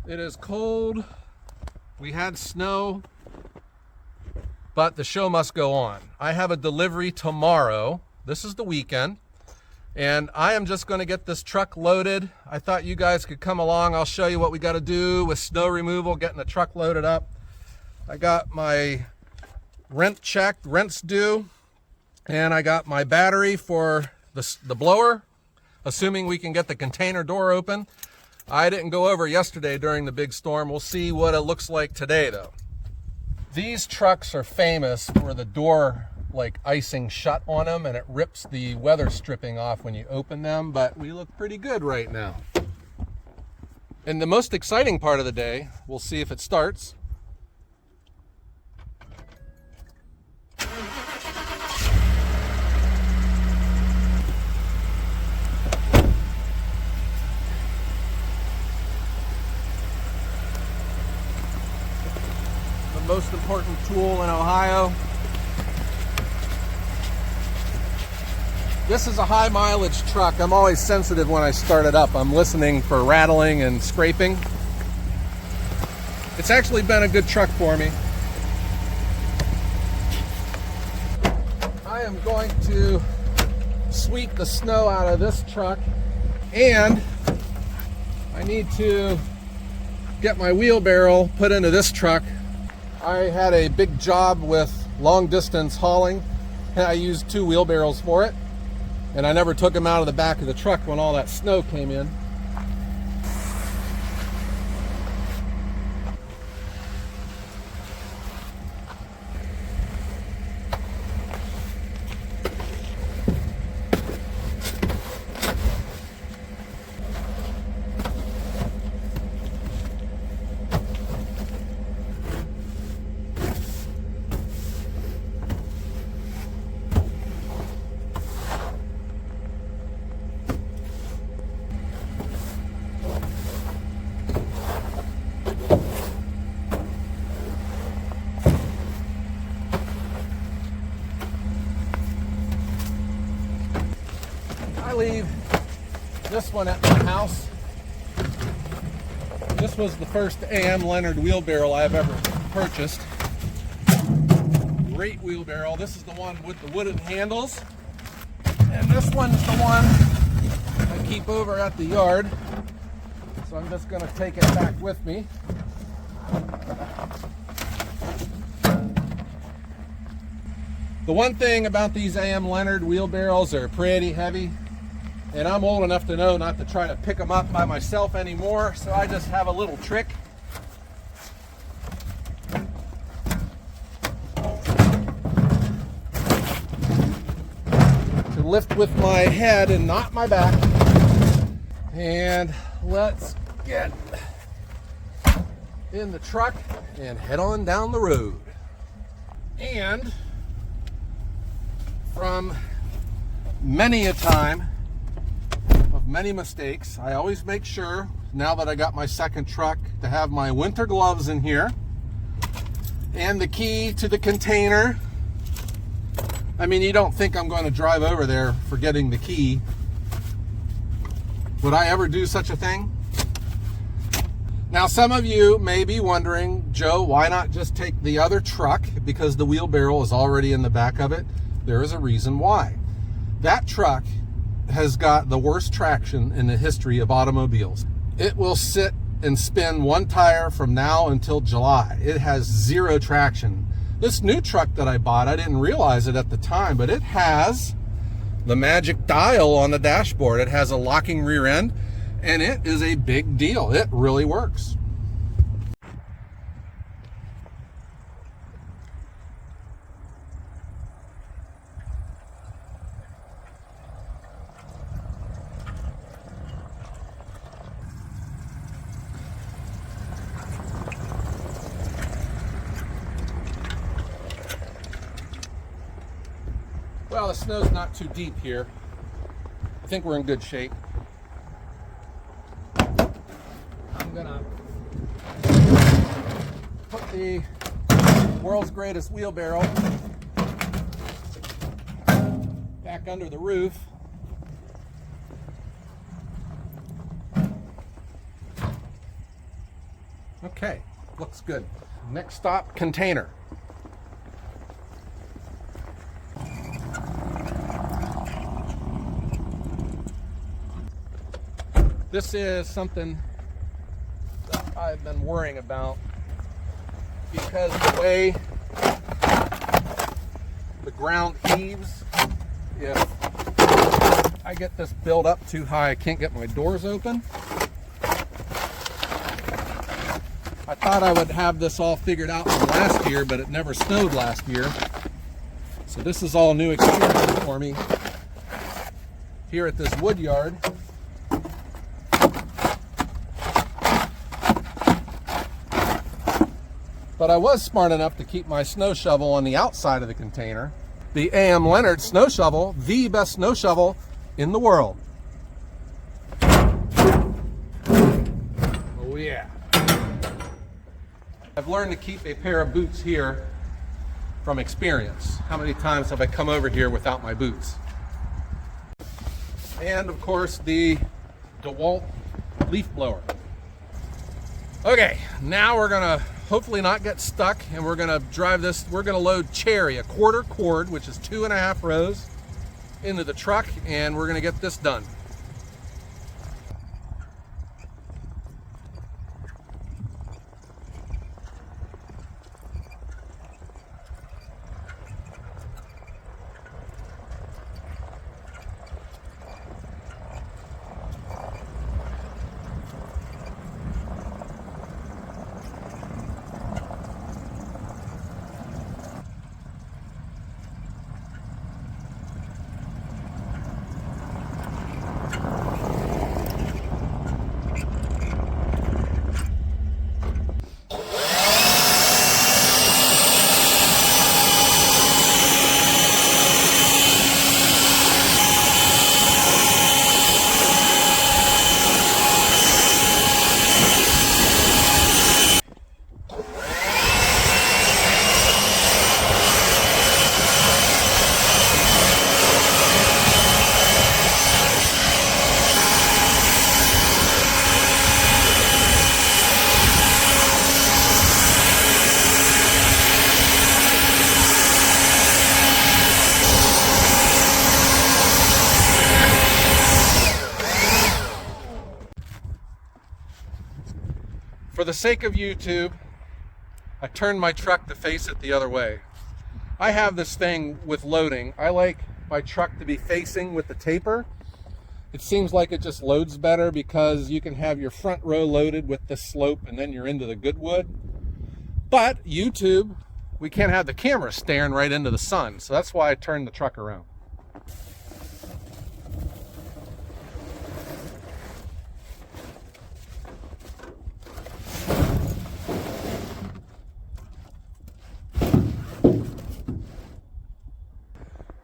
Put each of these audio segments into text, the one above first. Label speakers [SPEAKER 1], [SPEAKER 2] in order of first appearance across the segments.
[SPEAKER 1] It is cold. We had snow, but the show must go on. I have a delivery tomorrow. This is the weekend, and I am just going to get this truck loaded. I thought you guys could come along. I'll show you what we got to do with snow removal, getting the truck loaded up. I got my rent checked, rent's due, and I got my battery for the blower, assuming we can get the container door open. I didn't go over yesterday during the big storm. We'll see what it looks like today though. These trucks are famous for the door like icing shut on them, and it rips the weather stripping off when you open them, but we look pretty good right now. And the most exciting part of the day, we'll see if it starts. Most important tool in Ohio. This is a high mileage truck. I'm always sensitive when I start it up. I'm listening for rattling and scraping. It's actually been a good truck for me. I am going to sweep the snow out of this truck, and I need to get my wheelbarrow put into this truck. I had a big job with long distance hauling, and I used 2 wheelbarrows for it, and I never took them out of the back of the truck when all that snow came in. I leave this one at my house. This was the first AM Leonard wheelbarrow I've ever purchased. Great wheelbarrow. This is the one with the wooden handles, and this one's the one I keep over at the yard. So I'm just going to take it back with me. The one thing about these AM Leonard wheelbarrows, they're pretty heavy. And I'm old enough to know not to try to pick them up by myself anymore, so I just have a little trick. To lift with my head and not my back. And let's get in the truck and head on down the road. And from many a time, many mistakes, I always make sure, now that I got my second truck, to have my winter gloves in here and the key to the container. I mean, you don't think I'm going to drive over there forgetting the key. Would I ever do such a thing? Now, some of you may be wondering, Joe, why not just take the other truck because the wheelbarrow is already in the back of it? There is a reason why. That truck has got the worst traction in the history of automobiles. It will sit and spin one tire from now until July. It has 0 traction. This new truck that I bought, I didn't realize it at the time, but it has the magic dial on the dashboard. It has a locking rear end, and it is a big deal. It really works. Well, the snow's not too deep here. I think we're in good shape. I'm gonna put the world's greatest wheelbarrow back under the roof. Okay, looks good. Next stop, container. This is something that I've been worrying about because the way the ground heaves, if I get this built up too high, I can't get my doors open. I thought I would have this all figured out from last year, but it never snowed last year. So this is all new experience for me here at this wood yard. But I was smart enough to keep my snow shovel on the outside of the container. The A.M. Leonard snow shovel, the best snow shovel in the world. Oh yeah. I've learned to keep a pair of boots here from experience. How many times have I come over here without my boots? And of course the DeWalt leaf blower. Okay, now we're gonna hopefully not get stuck, and we're gonna drive this. We're gonna load cherry, a quarter cord, which is 2.5 rows, into the truck, and we're gonna get this done. For the sake of YouTube, I turned my truck to face it the other way. I have this thing with loading. I like my truck to be facing with the taper. It seems like it just loads better because you can have your front row loaded with the slope and then you're into the good wood. But YouTube, we can't have the camera staring right into the sun. So that's why I turned the truck around.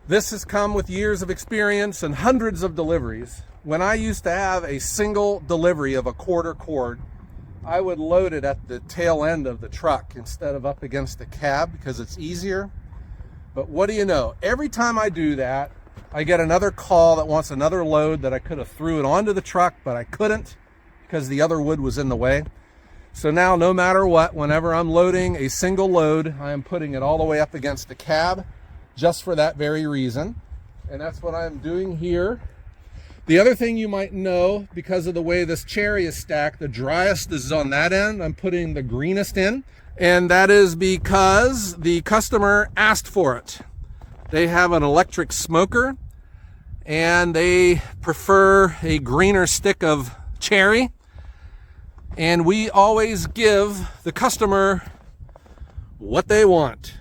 [SPEAKER 1] This has come with years of experience and hundreds of deliveries. When I used to have a single delivery of a quarter cord, I would load it at the tail end of the truck instead of up against the cab because it's easier. But what do you know? Every time I do that, I get another call that wants another load that I could have threw it onto the truck, but I couldn't because the other wood was in the way. So now, no matter what, whenever I'm loading a single load, I am putting it all the way up against the cab, just for that very reason. And that's what I'm doing here. The other thing you might know, because of the way this cherry is stacked, the driest is on that end. I'm putting the greenest in, and that is because the customer asked for it. They have an electric smoker and they prefer a greener stick of cherry, and we always give the customer what they want.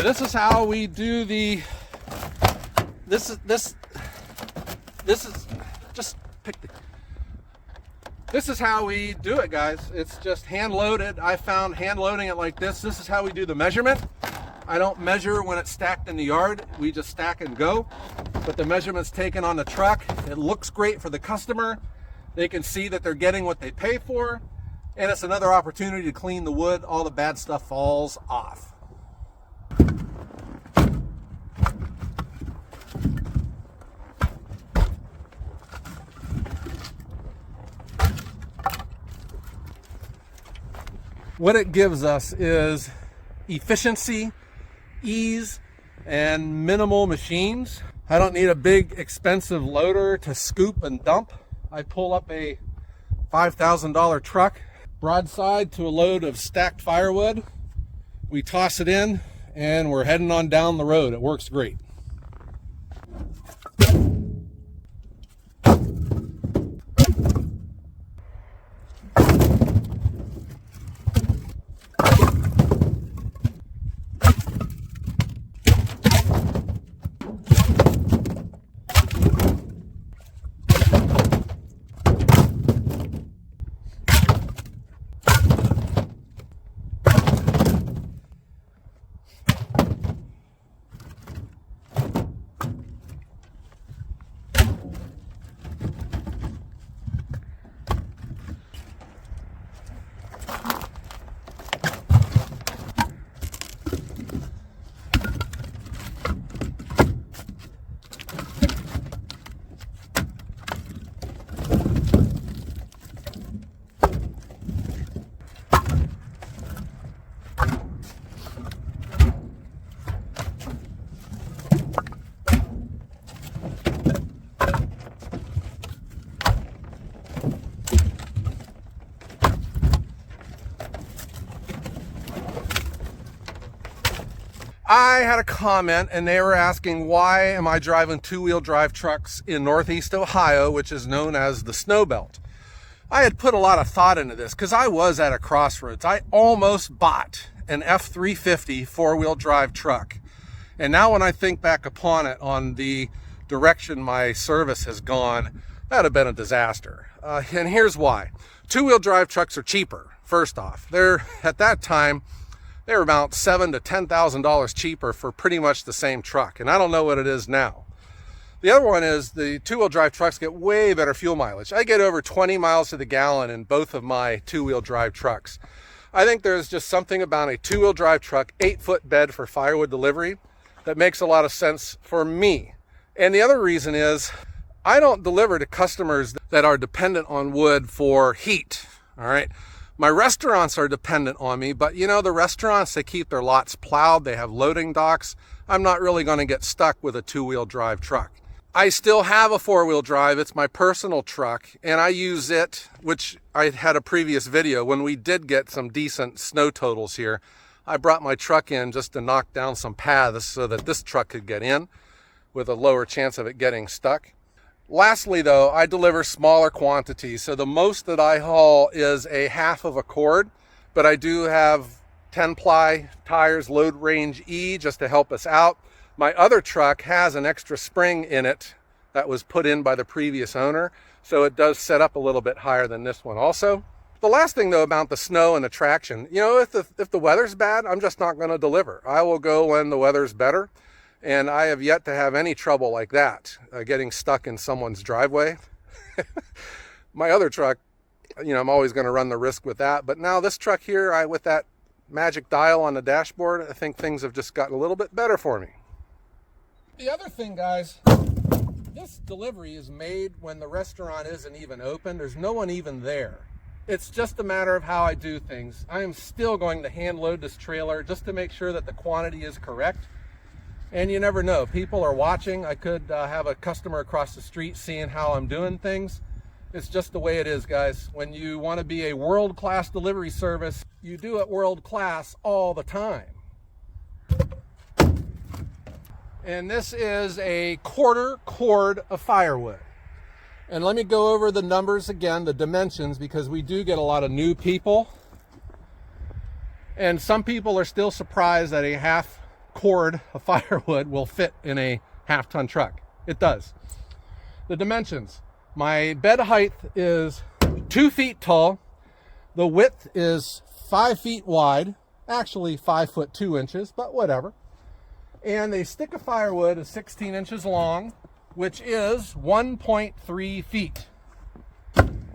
[SPEAKER 1] this is how we do the, this is just pick the, this is how we do it, guys. It's just hand loaded. I found hand loading it like this. This is how we do the measurement. I don't measure when it's stacked in the yard. We just stack and go. But the measurement's taken on the truck. It looks great for the customer. They can see that they're getting what they pay for. And it's another opportunity to clean the wood. All the bad stuff falls off. What it gives us is efficiency, ease, and minimal machines. I don't need a big expensive loader to scoop and dump. I pull up a $5,000 truck, broadside to a load of stacked firewood. We toss it in and we're heading on down the road. It works great. I had a comment and they were asking, why am I driving two-wheel drive trucks in Northeast Ohio, which is known as the snow belt? I had put a lot of thought into this because I was at a crossroads. I almost bought an F350 four-wheel drive truck. And now when I think back upon it, on the direction my service has gone, that'd have been a disaster. And here's why. Two-wheel drive trucks are cheaper, first off. At that time, they were about $7,000 to $10,000 cheaper for pretty much the same truck. And I don't know what it is now. The other one is the two-wheel drive trucks get way better fuel mileage. I get over 20 miles to the gallon in both of my two-wheel drive trucks. I think there's just something about a two-wheel drive truck, 8-foot bed for firewood delivery, that makes a lot of sense for me. And the other reason is I don't deliver to customers that are dependent on wood for heat, all right? My restaurants are dependent on me, but you know, the restaurants, they keep their lots plowed, they have loading docks. I'm not really going to get stuck with a two-wheel drive truck. I still have a four-wheel drive. It's my personal truck, and I use it, which I had a previous video when we did get some decent snow totals here. I brought my truck in just to knock down some paths so that this truck could get in with a lower chance of it getting stuck. Lastly, though, I deliver smaller quantities. So the most that I haul is a half of a cord, but I do have 10-ply tires, load range E, just to help us out. My other truck has an extra spring in it that was put in by the previous owner, so it does set up a little bit higher than this one also. The last thing, though, about the snow and the traction, you know, if the weather's bad, I'm just not going to deliver. I will go when the weather's better. And I have yet to have any trouble like that, getting stuck in someone's driveway. My other truck, you know, I'm always going to run the risk with that. But now this truck here, with that magic dial on the dashboard, I think things have just gotten a little bit better for me. The other thing, guys, this delivery is made when the restaurant isn't even open. There's no one even there. It's just a matter of how I do things. I am still going to hand load this trailer just to make sure that the quantity is correct. And you never know, people are watching. I could have a customer across the street seeing how I'm doing things. It's just the way it is, guys. When you want to be a world-class delivery service, you do it world-class all the time. And this is a 1/4 cord of firewood. And let me go over the numbers again, the dimensions, because we do get a lot of new people. And some people are still surprised that a 1/2 cord of firewood will fit in a half-ton truck. It does. The dimensions. My bed height is 2 feet tall. The width is 5 feet wide. Actually 5 foot 2 inches, but whatever. And a stick of firewood is 16 inches long, which is 1.3 feet.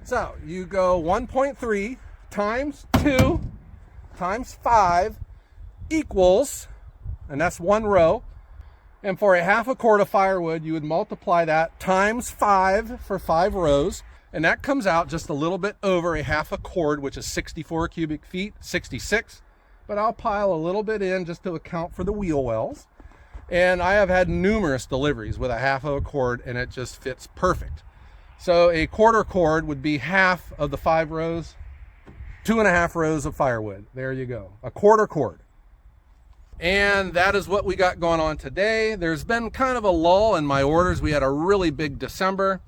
[SPEAKER 1] So you go 1.3 times 2 times 5 equals, and that's 1 row. And for a half a cord of firewood, you would multiply that times 5 for 5 rows. And that comes out just a little bit over a half a cord, which is 64 cubic feet, 66. But I'll pile a little bit in just to account for the wheel wells. And I have had numerous deliveries with a half of a cord, and it just fits perfect. So a quarter cord would be half of the 5 rows, 2.5 rows of firewood. There you go, a quarter cord. And that is what we got going on today. There's been kind of a lull in my orders. We had a really big December.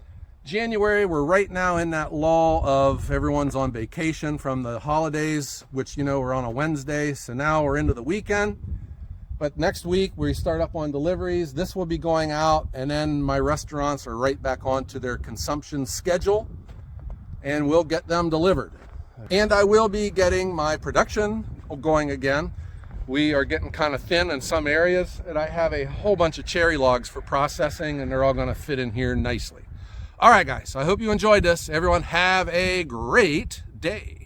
[SPEAKER 1] January, we're right now in that lull of everyone's on vacation from the holidays, which, you know, we're on a Wednesday. So now we're into the weekend. But next week we start up on deliveries. This will be going out, and then my restaurants are right back onto their consumption schedule, and we'll get them delivered. And I will be getting my production going again. We are getting kind of thin in some areas, and I have a whole bunch of cherry logs for processing, and they're all going to fit in here nicely. All right, guys, I hope you enjoyed this. Everyone have a great day.